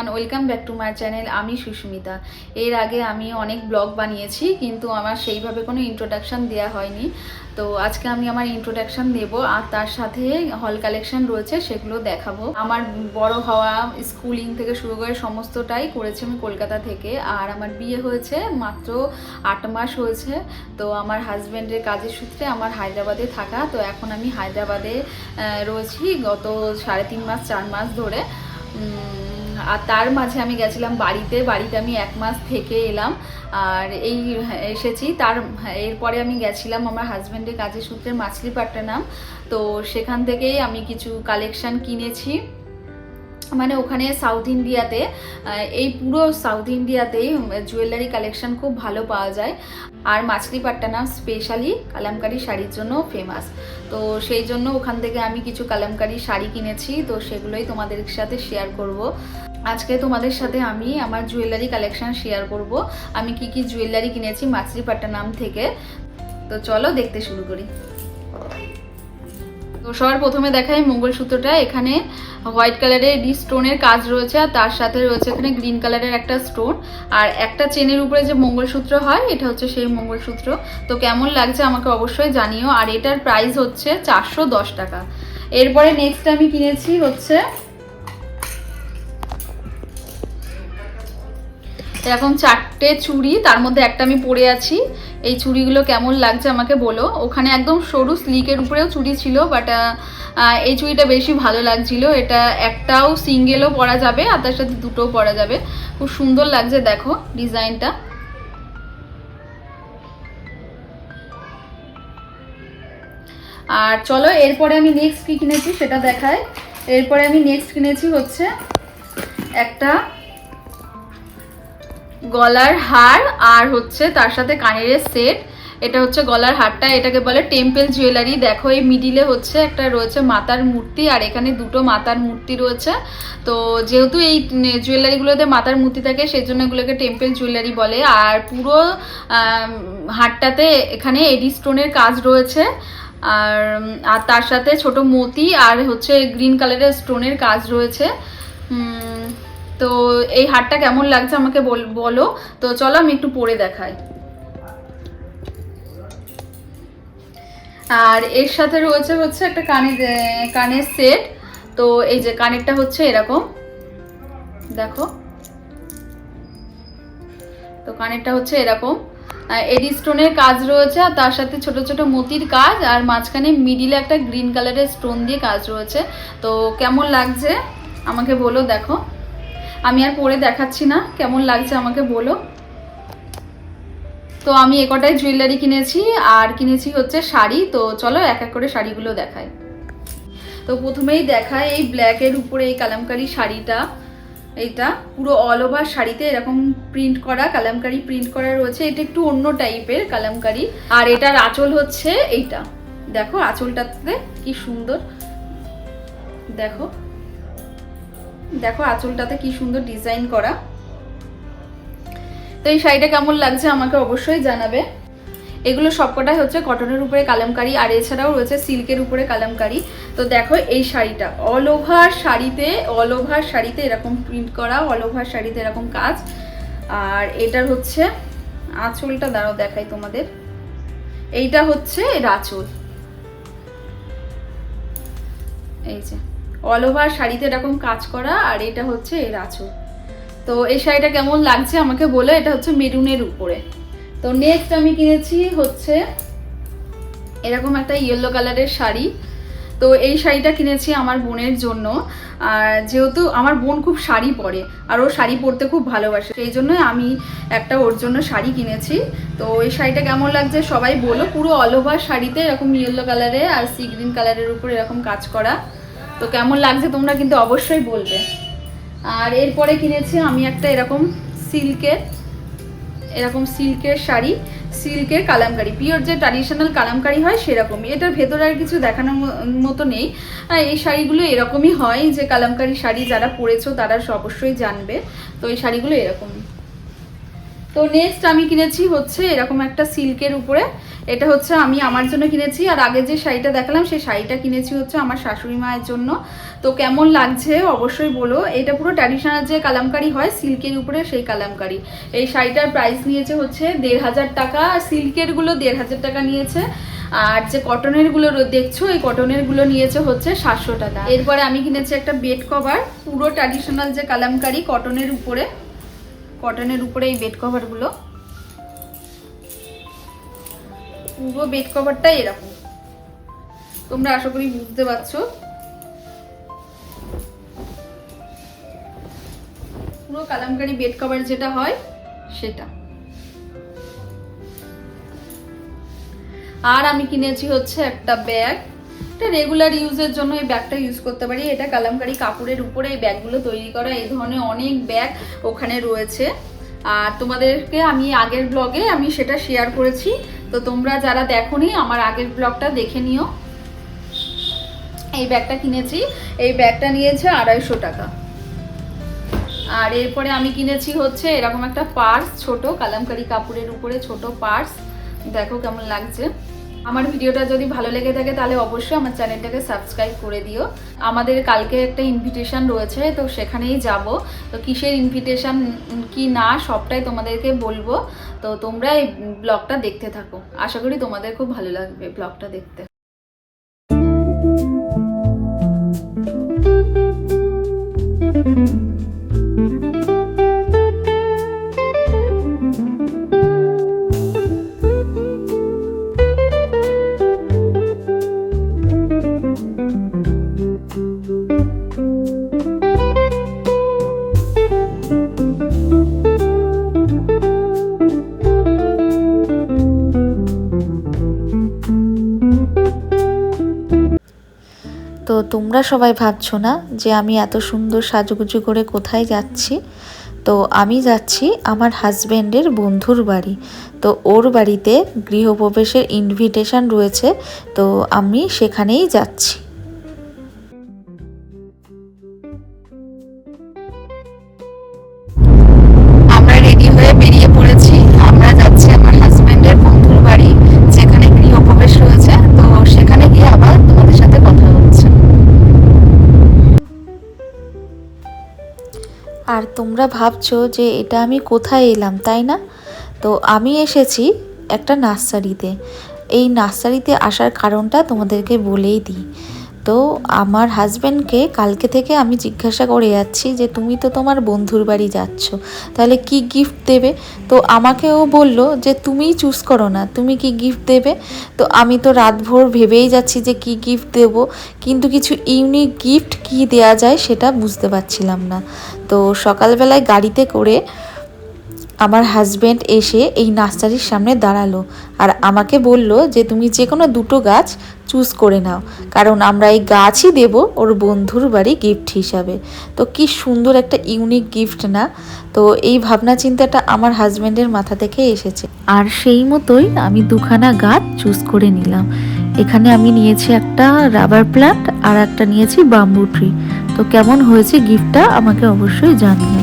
Everyone, welcome back to my channel. আমি সুস্মিতা। এর আগে আমি অনেক ব্লগ বানিয়েছি, কিন্তু আমার সেইভাবে কোনো ইন্ট্রোডাকশান দেওয়া হয়নি। তো আজকে আমি আমার ইন্ট্রোডাকশান দেব, আর তার সাথে হল কালেকশন রয়েছে সেগুলো দেখাবো। আমার বড় হওয়া, স্কুলিং থেকে শুরু করে সমস্তটাই করেছি আমি কলকাতা থেকে। আর আমার বিয়ে হয়েছে মাত্র 8 মাস হয়েছে। তো আমার হাজব্যান্ডের কাজের সূত্রে আমার হায়দ্রাবাদে থাকা। তো এখন আমি হায়দ্রাবাদে রয়েছি গত 3.5 মাস 4 মাস ধরে। আর তার মাঝে আমি গেছিলাম বাড়িতে আমি 1 মাস থেকে এলাম। আর এসেছি এরপরে আমি গেছিলাম আমার হাজব্যান্ডের কাজের সূত্রে মাছলিপাট্টানাম। তো সেখান থেকেই আমি কিছু কালেকশান কিনেছি। মানে ওখানে সাউথ ইন্ডিয়াতে, এই পুরো সাউথ ইন্ডিয়াতেই জুয়েলারি কালেকশান খুব ভালো পাওয়া যায়। আর মাছলিপাট্টানাম স্পেশালি কালামকারি শাড়ির জন্য ফেমাস। তো সেই জন্য ওখান থেকে আমি কিছু কালামকারি শাড়ি কিনেছি। তো সেগুলোই তোমাদের সাথে শেয়ার করব। আজকে তোমাদের সাথে আমি আমার জুয়েলারি কালেকশান শেয়ার করব। আমি কি কি জুয়েলারি কিনেছি মাছলিপাট্টানাম থেকে। তো চলো দেখতে শুরু করি। তো সবার প্রথমে দেখাই মঙ্গলসূত্রটা। এখানে হোয়াইট কালারের স্টোনের কাজ রয়েছে, আর তার সাথে রয়েছে এখানে গ্রিন কালারের একটা স্টোন। আর একটা চেনের উপরে যে মঙ্গলসূত্র হয়, এটা হচ্ছে সেই মঙ্গলসূত্র। তো কেমন লাগছে আমাকে অবশ্যই জানিও। আর এটার প্রাইস হচ্ছে 410 টাকা। এরপরে নেক্সট আমি কিনেছি হচ্ছে এরকম 4টে চুড়ি, তার মধ্যে একটা আমি পরে আছি। এই চুড়িগুলো কেমন লাগছে আমাকে বলো। ওখানে একদম সরু স্লিকের উপরেও চুড়ি ছিল, বাট এই চুড়িটা বেশি ভালো লাগছিল। এটা একটাও সিঙ্গেলও পরা যাবে, আর তার সাথে দুটোও পরা যাবে। খুব সুন্দর লাগছে, দেখো ডিজাইনটা। আর চলো এরপরে আমি নেক্সট কি কিনেছি সেটা দেখাই। এরপরে আমি নেক্সট কিনেছি হচ্ছে একটা গলার হার, আর হচ্ছে তার সাথে কানের সেট। এটা হচ্ছে গলার হারটা, এটাকে বলে টেম্পল জুয়েলারি। দেখো এই মিডিলে হচ্ছে একটা রয়েছে মাতার মূর্তি, আর এখানে দুটো মাতার মূর্তি রয়েছে। তো যেহেতু এই জুয়েলারিগুলোতে মাতার মূর্তি থাকে, সেই জন্য এগুলোকে টেম্পল জুয়েলারি বলে। আর পুরো হারটাতে এখানে এডি স্টোনের কাজ রয়েছে, আর তার সাথে ছোট মতি আর হচ্ছে গ্রিন কালারের স্টোনের কাজ রয়েছে। তো এই হারটা কেমন লাগছে আমাকে বলো। তো চলো আমি একটু পরে দেখাই। আর এর সাথে রয়েছে হচ্ছে একটা কানের সেট। তো এই যে কানেরটা হচ্ছে এরকম, দেখো। তো কানেরটা হচ্ছে এরকম, এডি স্টোনের কাজ রয়েছে, আর তার সাথে ছোট ছোট মতির কাজ, আর মাঝখানে মিডিলে একটা গ্রিন কালারের স্টোন দিয়ে কাজ রয়েছে। তো কেমন লাগছে আমাকে বলো। দেখো আমি আর পরে দেখাচ্ছি না, কেমন লাগছে আমাকে বলো। তো আমি একটাই জুয়েলারি কিনেছি, আর কিনেছি হচ্ছে শাড়ি। তো চলো এক এক করে শাড়িগুলো দেখাই। তো প্রথমেই দেখায় এই ব্ল্যাকের উপরে এই কালামকারি শাড়িটা। এইটা পুরো অল ওভার শাড়িতে এরকম প্রিন্ট করা, কালামকারি প্রিন্ট করা রয়েছে। এটা একটু অন্য টাইপের কালামকারি। আর এটার আঁচল হচ্ছে এইটা, দেখো আঁচলটাতে কি সুন্দর। দেখো দেখো আঁচলটাতে কি সুন্দর ডিজাইন করা। তো এই শাড়িটা কেমন লাগছে আমাকে অবশ্যই জানাবে। এগুলো সবকটাই হচ্ছে কটনের উপরে কালামকারি, আর এছাড়াও রয়েছে সিল্কের উপরে কালামকারি। তো দেখো এই শাড়িটা অল ওভার শাড়িতে এরকম প্রিন্ট করা, অল ওভার শাড়িতে এরকম কাজ। আর এটার হচ্ছে আঁচলটা, দাঁড়াও দেখাই তোমাদের। এইটা হচ্ছে এর আঁচল, এই যে অল ওভার শাড়িতে এরকম কাজ করা, আর এটা হচ্ছে এর আঁচল। তো এই শাড়িটা কেমন লাগছে আমাকে বলো। এটা হচ্ছে মেরুনের উপরে। তো নেক্সট আমি কিনেছি হচ্ছে এরকম একটা ইয়েলো কালারের শাড়ি। তো এই শাড়িটা কিনেছি আমার বোনের জন্য। আর যেহেতু আমার বোন খুব শাড়ি পরে, আর ও শাড়ি পরতে খুব ভালোবাসে, সেই জন্য আমি একটা ওর জন্য শাড়ি কিনেছি। তো এই শাড়িটা কেমন লাগছে সবাই বলো। পুরো অল ওভার শাড়িতে এরকম ইয়েলো কালারে আর সি গ্রিন কালারের উপর এরকম কাজ করা। তো কেমন লাগছে তোমরা কিন্তু অবশ্যই বলবে। আর এরপরে কিনেছি আমি একটা এরকম সিল্কের শাড়ি, সিল্কের কালামকারি, পিওর যে ট্র্যাডিশনাল কালামকারি হয় সেরকমই। এটার ভেতরে আর কিছু দেখানোর মতো নেই। এই শাড়িগুলো এরকমই হয়, যে কালামকারি শাড়ি যারা পরেছো তারা অবশ্যই জানবে। তো এই শাড়িগুলো এরকমই। তো নেক্সট আমি কিনেছি হচ্ছে এরকম একটা সিল্কের উপরে এটা হচ্ছে আমি আমার জন্য কিনেছি, আর আগে যে শাড়িটা দেখালাম সেই শাড়িটা কিনেছি হচ্ছে আমার শাশুড়ি মায়ের জন্য। তো কেমন লাগছে অবশ্যই বলো। এটা পুরো ট্র্যাডিশনাল যে কালামকারি হয় সিল্কের উপরে, সেই কালামকারি। এই শাড়িটার প্রাইস নিয়েছে হচ্ছে ১,৫০০ টাকা, সিল্কের গুলো ১,৫০০ টাকা নিয়েছে, আর যে কটনের গুলো দেখছো এই কটনের গুলো নিয়েছে হচ্ছে ৭০০ টাকা। এরপরে আমি কিনেছি একটা বেড কভার, পুরো ট্র্যাডিশনাল যে কালামকারি কটনের উপরে এই বেড কভার গুলো, পুরো বেড কভারটা এরকম, তোমরা আশা করি বুঝতে পারছো। পুরো কালামকারি বেড কভার যেটা হয় সেটা। আর আমি কিনেছি হচ্ছে একটা ব্যাগ, এটা রেগুলার ইউজের জন্য এই ব্যাগটা ইউজ করতে পারি। এটা কালামকারি কাপড়ের উপরে এই ব্যাগগুলো তৈরি করা, এই ধরনের অনেক ব্যাগ ওখানে রয়েছে। আর তোমাদেরকে আমি আগের ব্লগে আমি সেটা শেয়ার করেছি, তো তোমরা যারা দেখোনি আমার আগের ব্লগটা দেখে নিও। এই ব্যাগটা কিনেছি, এই ব্যাগটা নিয়েছে ২৫০ টাকা। আর এরপরে আমি কিনেছি হচ্ছে এরকম একটা পার্স, ছোট কালামকারি কাপড়ের উপরে ছোট পার্স, দেখো কেমন লাগছে। আমার ভিডিওটা যদি ভালো লেগে থাকে তাহলে অবশ্যই আমার চ্যানেলটাকে সাবস্ক্রাইব করে দিও। আমাদের কালকে একটা ইনভিটেশন রয়েছে, তো সেখানেই যাব। তো কিসের ইনভিটেশন কি না সবটাই তোমাদেরকে বলবো, তো তোমরা এই ব্লগটা দেখতে থাকো। আশা করি তোমাদের খুব ভালো লাগবে ব্লগটা দেখতে। তো তোমরা সবাই ভাবছো না যে আমি এত সুন্দর সাজুগুজু করে কোথায় যাচ্ছি। তো আমি যাচ্ছি আমার হাজব্যান্ডের বন্ধুর বাড়ি। তো ওর বাড়িতে গৃহপ্রবেশের ইনভিটেশন রয়েছে, তো আমি সেখানেই যাচ্ছি। আমরা রেডি হয়ে বেরিয়ে পড়েছি, আমরা যাচ্ছি আমার হাজব্যান্ডের বন্ধুর বাড়ি যেখানে গৃহপ্রবেশ রয়েছে। তো সেখানে গিয়ে আবার তোমাদের সাথে কথা হচ্ছে। আর তোমরা ভাবছো যে এটা আমি কোথায় এলাম, তাই না? তো আমি এসেছি একটা নার্সারিতে। এই নার্সারিতে আসার কারণটা তোমাদেরকে বলেই দিই। তো আমার হাজব্যান্ডকে কালকে থেকে আমি জিজ্ঞাসা করে যাচ্ছি যে তুমি তো তোমার বন্ধুর বাড়ি যাচ্ছ, তাহলে কি গিফট দেবে? তো আমাকেও বলল যে তুমিই চুজ করো না, তুমি কি গিফট দেবে। তো আমি তো রাতভর ভেবেই যাচ্ছি যে কি গিফট দেব, কিন্তু কিছু ইউনিক গিফট কি দেয়া যায় সেটা বুঝতে পারছিলাম না। তো সকালবেলায় গাড়িতে করে আমার হাজব্যান্ড এসে এই নার্সারির সামনে দাঁড়ালো, আর আমাকে বলল যে তুমি যে কোনো দুটো গাছ চুজ করে নাও, কারণ আমরা এই গাছই দেব ওর বন্ধুর বাড়ি গিফট হিসাবে। তো কি সুন্দর একটা ইউনিক গিফট না? তো এই ভাবনা চিন্তাটা আমার হাজব্যান্ডের মাথা থেকে এসেছে, আর সেই মতোই আমি দুখানা গাছ চুজ করে নিলাম। এখানে আমি নিয়েছি একটা রাবার প্ল্যান্ট আর একটা নিয়েছি বাম্বু ট্রি। তো কেমন হয়েছে গিফটটা আমাকে অবশ্যই জানিও।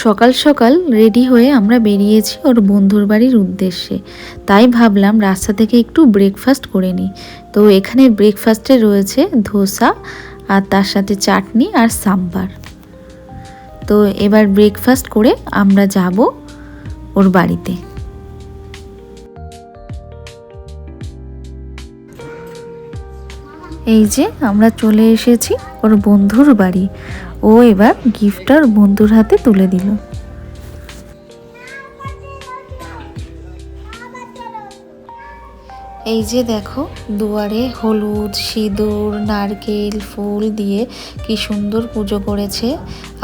সকাল সকাল রেডি হয়ে আমরা বেরিয়েছি ওর বন্ধুর বাড়ির উদ্দেশ্যে। তাই ভাবলাম রাস্তা থেকে একটু ব্রেকফাস্ট করে নিই। তো এখানে ব্রেকফাস্টে রয়েছে ধোসা, আর তার সাথে চাটনি আর সাম্বার। তো এবার ব্রেকফাস্ট করে আমরা যাব ওর বাড়িতে। এই যে আমরা চলে এসেছি ওর বন্ধুর বাড়ি। ও এবার গিফটটা ওর বন্ধুর হাতে তুলে দিল। এই যে দেখো দুয়ারে হলুদ, সিঁদুর, নারকেল, ফুল দিয়ে কি সুন্দর পুজো করেছে।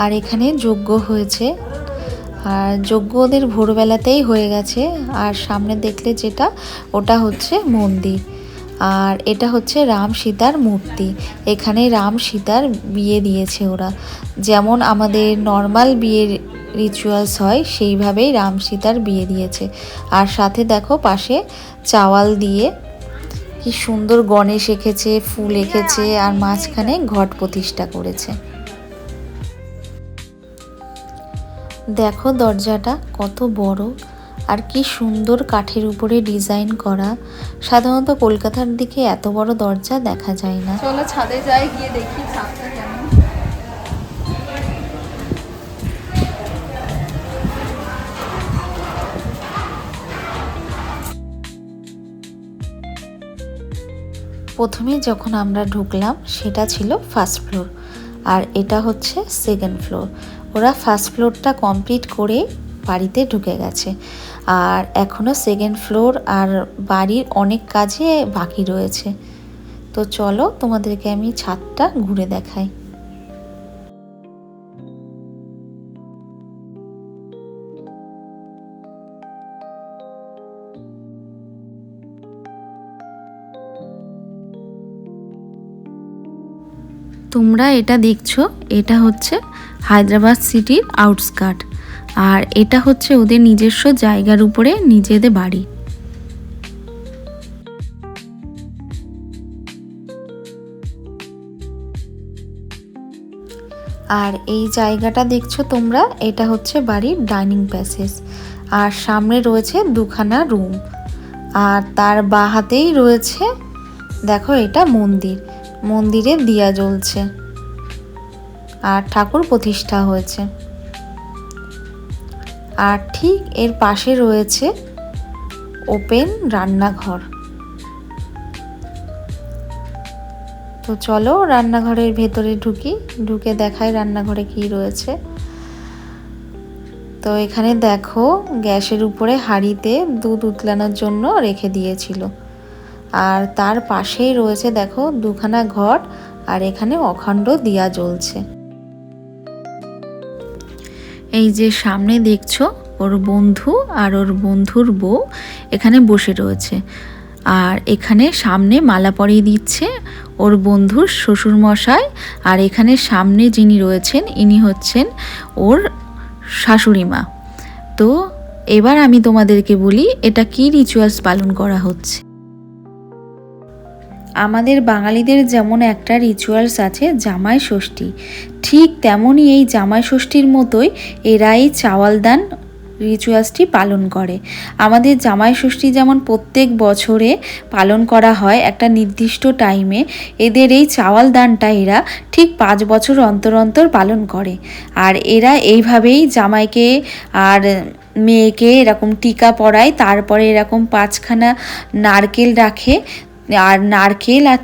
আর এখানে যজ্ঞ হয়েছে, আর যজ্ঞ ওদের ভোরবেলাতেই হয়ে গেছে। আর সামনে দেখলে যেটা, ওটা হচ্ছে মন্দির। আর এটা হচ্ছে রাম সীতার মূর্তি। এখানে রাম সীতার বিয়ে দিয়েছে ওরা, যেমন আমাদের নর্মাল বিয়ের রিচুয়ালস হয় সেইভাবেই রাম সীতার বিয়ে দিয়েছে। আর সাথে দেখো পাশে চাওয়াল দিয়ে কি সুন্দর গণেশ এঁকেছে, ফুল এঁকেছে, আর মাঝখানে ঘট প্রতিষ্ঠা করেছে। দেখো দরজাটা কত বড় আর কি সুন্দর কাঠের উপরে ডিজাইন করা। সাধারণত কলকাতার দিকে এত বড় দরজা দেখা যায় না। চলো ছাদে যাই, গিয়ে দেখি ছাদটা কেমন। প্রথমে যখন আমরা ঢুকলাম সেটা ছিল ফার্স্ট ফ্লোর, আর এটা হচ্ছে সেকেন্ড ফ্লোর। ওরা ফার্স্ট ফ্লোরটা কমপ্লিট করে বাড়িতে ঢুকে গেছে, আর এখনও সেকেন্ড ফ্লোর আর বাড়ির অনেক কাজে বাকি রয়েছে। তো চলো তোমাদেরকে আমি ছাদটা ঘুরে দেখাই। তোমরা এটা দেখছো, এটা হচ্ছে হায়দ্রাবাদ সিটির আউটস্কার্ট, আর এটা হচ্ছে ওদের নিজস্ব জায়গার উপরে নিজেদের বাড়ি। আর এই জায়গাটা দেখছো তোমরা, এটা হচ্ছে বাড়ির ডাইনিং প্যাসেজ, আর সামনে রয়েছে দুখানা রুম, আর তার বাঁ হাতেই রয়েছে দেখো এটা মন্দির। মন্দিরে দিয়া জ্বলছে আর ঠাকুর প্রতিষ্ঠা হয়েছে। আর ঠিক এর পাশে রয়েছে ওপেন রান্নাঘর। তো চলো রান্নাঘরের ভেতরে ঢুকে দেখাই রান্নাঘরে কি রয়েছে। তো এখানে দেখো গ্যাসের উপরে হাঁড়িতে দুধ উতলানোর জন্য রেখে দিয়েছিল, আর তার পাশেই রয়েছে দেখো দুখানা ঘট, আর এখানে অখণ্ড দিয়া জ্বলছে। এই যে সামনে দেখছো ওর বন্ধু আর ওর বন্ধুর বউ এখানে বসে রয়েছে, আর এখানে সামনে মালা পরিয়ে দিচ্ছে ওর বন্ধুর শ্বশুরমশাই, আর এখানে সামনে যিনি রয়েছেন ইনি হচ্ছেন ওর শাশুড়ি মা। তো এবার আমি তোমাদেরকে বলি এটা কি রিচুয়ালস পালন করা হচ্ছে। আমাদের বাঙালিদের যেমন একটা রিচুয়ালস আছে জামাই ষষ্ঠী, ঠিক তেমনই এই জামাই ষষ্ঠীর মতোই এরা এই চাওয়াল দান রিচুয়ালসটি পালন করে। আমাদের জামাই ষষ্ঠী যেমন প্রত্যেক বছরে পালন করা হয় একটা নির্দিষ্ট টাইমে, এদের এই চাওয়াল দানটা এরা ঠিক 5 বছর অন্তর অন্তর পালন করে। আর এরা এইভাবেই জামাইকে আর মেয়েকে এরকম টিকা পরায়, তারপরে এরকম 5খানা নারকেল রাখে, আর নারকেল আর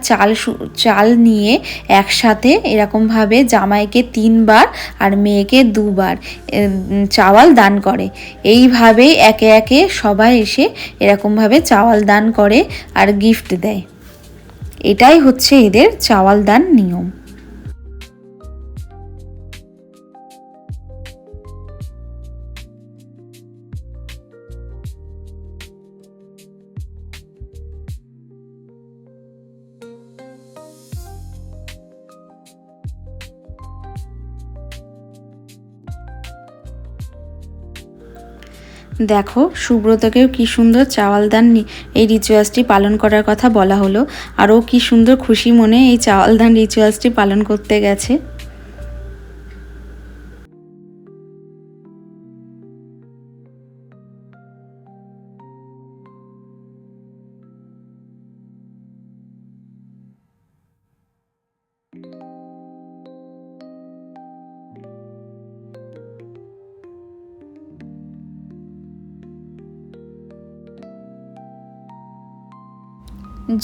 চাল নিয়ে একসাথে এরকমভাবে জামাইকে 3 বার আর মেয়েকে 2 বার চাওয়াল দান করে। এইভাবেই একে একে সবাই এসে এরকমভাবে চাওয়াল দান করে আর গিফট দেয়। এটাই হচ্ছে এদের চাওয়াল দান নিয়ম। দেখো সুব্রতকেও কি সুন্দর চাওয়াল দান এই রিচুয়ালসটি পালন করার কথা বলা হলো, আর ও কি সুন্দর খুশি মনে এই চাওয়াল দান রিচুয়ালসটি পালন করতে গেছে।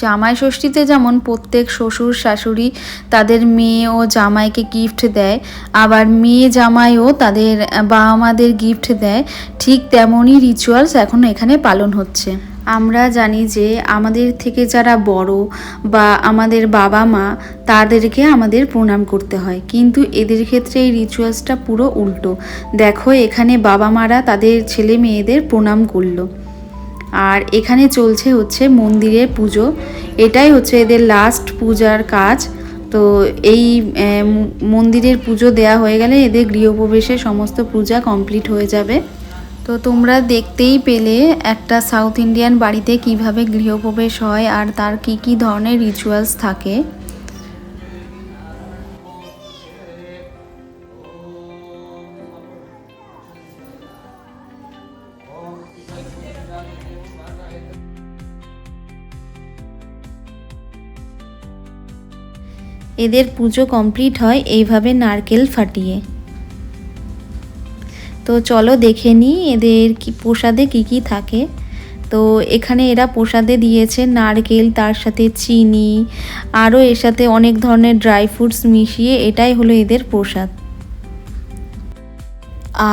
জামাই ষষ্ঠীতে যেমন প্রত্যেক শ্বশুর শাশুড়ি তাদের মেয়ে ও জামাইকে গিফট দেয়, আবার মেয়ে জামাইও তাদের বাবা মাদের গিফট দেয়, ঠিক তেমনই রিচুয়ালস এখন এখানে পালন হচ্ছে। আমরা জানি যে আমাদের থেকে যারা বড় বা আমাদের বাবা মা তাদেরকে আমাদের প্রণাম করতে হয়, কিন্তু এদের ক্ষেত্রে এই রিচুয়ালসটা পুরো উল্টো। দেখো এখানে বাবা মারা তাদের ছেলে মেয়েদের প্রণাম করলো। আর এখানে চলছে হচ্ছে মন্দিরে পুজো, এটাই হচ্ছে এদের লাস্ট পূজার কাজ। তো এই মন্দিরের পুজো দেয়া হয়ে গেলে এদের গৃহপ্রবেশের সমস্ত পূজা কমপ্লিট হয়ে যাবে। তো তোমরা দেখতেই পেলে একটা সাউথ ইন্ডিয়ান বাড়িতে কিভাবে গৃহপ্রবেশ হয় আর তার কি কি ধরনের রিচুয়ালস থাকে। এদের পুজো কমপ্লিট হয় এইভাবে নারকেল ফাটিয়ে। তো চলো দেখে নিই এদের কি প্রসাদে কি কি থাকে। তো এখানে এরা প্রসাদে দিয়েছে নারকেল, তার সাথে চিনি, আরও এর সাথে অনেক ধরনের ড্রাই ফ্রুটস মিশিয়ে, এটাই হলো এদের প্রসাদ।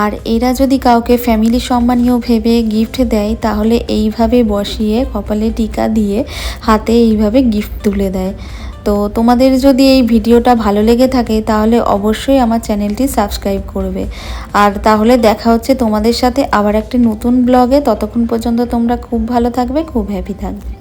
আর এরা যদি কাউকে ফ্যামিলি সম্মানীয় ভেবে গিফট দেয় তাহলে এইভাবে বসিয়ে কপালে টিকা দিয়ে হাতে এইভাবে গিফট তুলে দেয়। তো তোমাদের যদি এই ভিডিওটা ভালো লেগে থাকে তাহলে অবশ্যই আমার চ্যানেলটি সাবস্ক্রাইব করবে। আর তাহলে দেখা হচ্ছে তোমাদের সাথে আবার একটা নতুন ব্লগে। ততক্ষণ পর্যন্ত তোমরা খুব ভালো থাকবে, খুব হ্যাপি থাকবে।